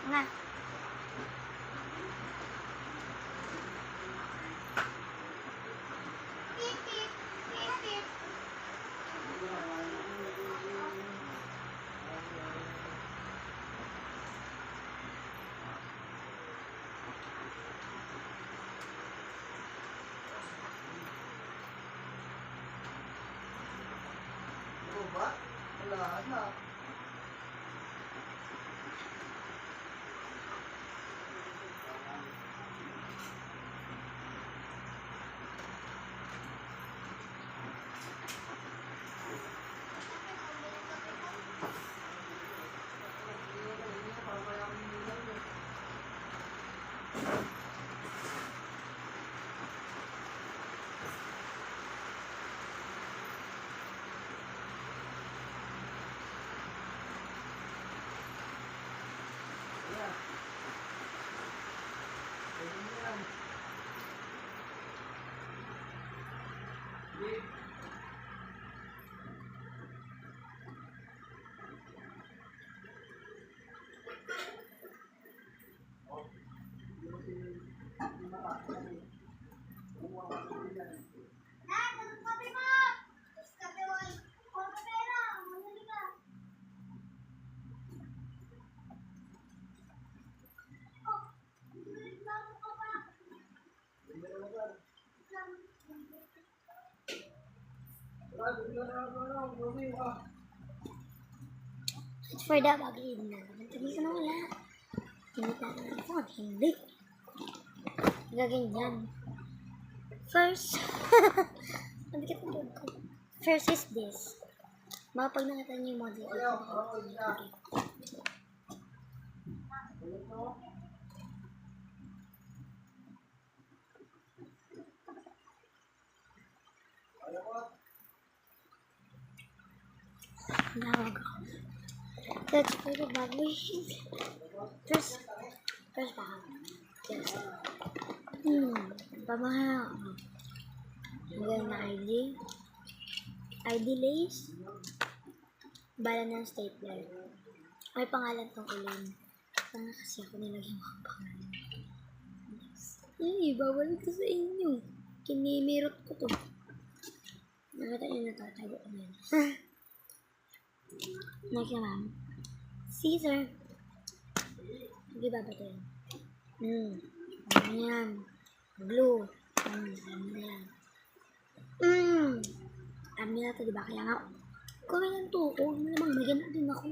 Nga. Ba? Wala na. It's for the bagay na. Sabi ko na wala. Hindi tayo ng phone. Hindi. Gaganyan. First. First is this. Mga pag nakita niyo yung model. That's for the bagay. First bag. Yes. Pamahal. Hanggang na ID lace. Bala ng stapler. May pangalan tong ulan. Tanga kasi ako nilagyan mga pangalan. Ay, bawal ito sa inyo. Kinimirot ko to. Nakita nyo natatago ko na yan. Nakita ma'am. Caesar. Hindi ba ito yan? Ano yan? Blue. Ano yan? Alam niyo na ito, diba? Kaya nga, kung may nanto ko, namang may ganun din ako.